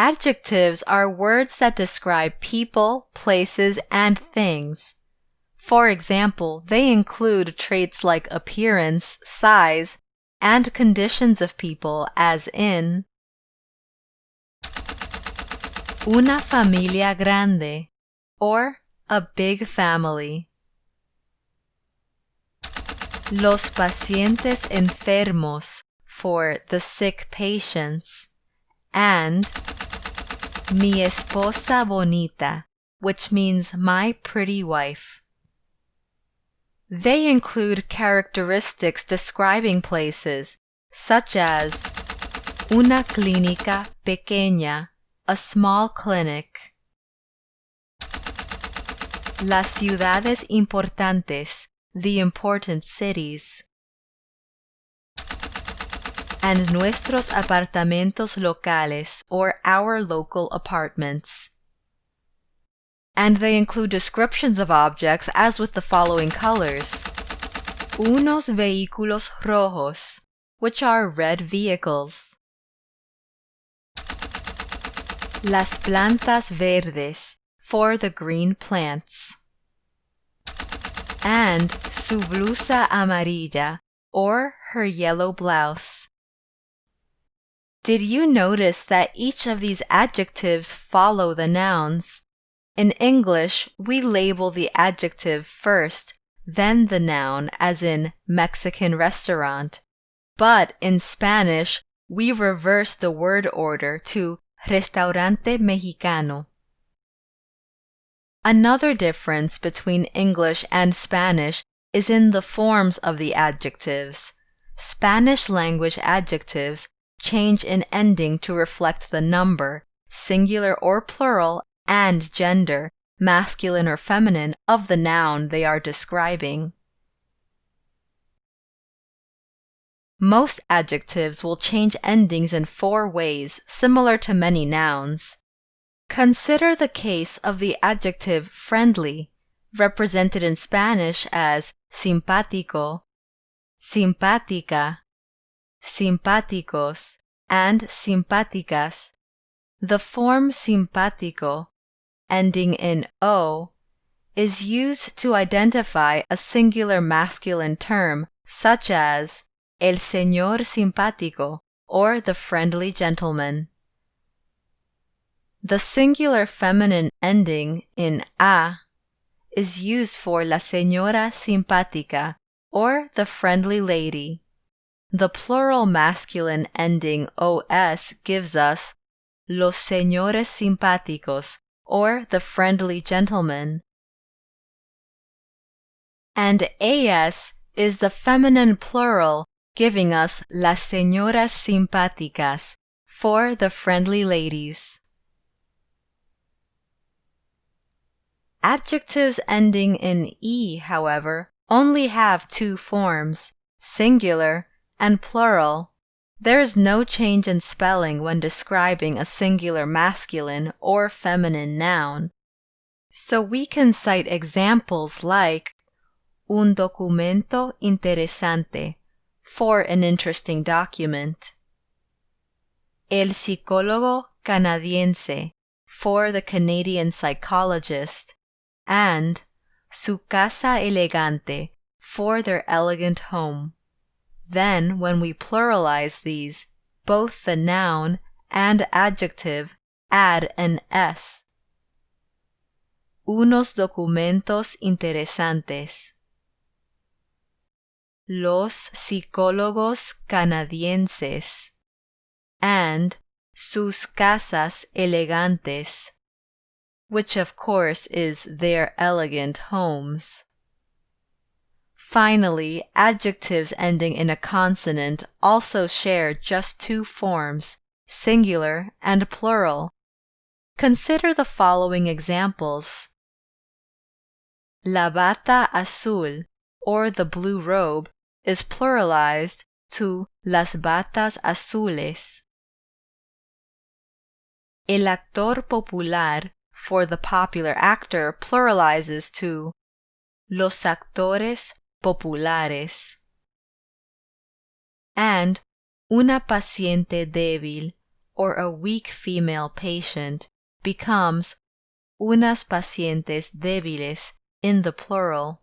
Adjectives are words that describe people, places, and things. For example, they include traits like appearance, size, and conditions of people, as in una familia grande, or a big family. Los pacientes enfermos, for the sick patients, and mi esposa bonita, which means my pretty wife. They include characteristics describing places, such as una clínica pequeña, a small clinic. Las ciudades importantes, the important cities. And nuestros apartamentos locales, or our local apartments. And they include descriptions of objects as with the following colors. Unos vehículos rojos, which are red vehicles. Las plantas verdes, for the green plants. And su blusa amarilla, or her yellow blouse. Did you notice that each of these adjectives follow the nouns? In English, we label the adjective first, then the noun, as in Mexican restaurant. But in Spanish, we reverse the word order to restaurante mexicano. Another difference between English and Spanish is in the forms of the adjectives. Spanish language adjectives change in ending to reflect the number, singular or plural, and gender, masculine or feminine, of the noun they are describing. Most adjectives will change endings in 4 ways, similar to many nouns. Consider the case of the adjective friendly, represented in Spanish as simpático, simpática, simpáticos, and simpáticas. The form simpático, ending in o, is used to identify a singular masculine term, such as el señor simpático, or the friendly gentleman. The singular feminine ending in a is used for la señora simpática, or the friendly lady. The plural masculine ending os gives us los señores simpáticos, or the friendly gentlemen. And as is the feminine plural, giving us las señoras simpáticas, for the friendly ladies. Adjectives ending in e, however, only have 2 forms, singular and plural. There is no change in spelling when describing a singular masculine or feminine noun. So we can cite examples like un documento interesante, for an interesting document. El psicólogo canadiense, for the Canadian psychologist, and su casa elegante, for their elegant home. Then, when we pluralize these, both the noun and adjective add an s. Unos documentos interesantes. Los psicólogos canadienses. And sus casas elegantes, which of course is their elegant homes. Finally, adjectives ending in a consonant also share just 2 forms, singular and plural. Consider the following examples. La bata azul, or the blue robe, is pluralized to las batas azules. El actor popular, for the popular actor, pluralizes to los actores populares. And una paciente débil, or a weak female patient becomes unas pacientes débiles in the plural.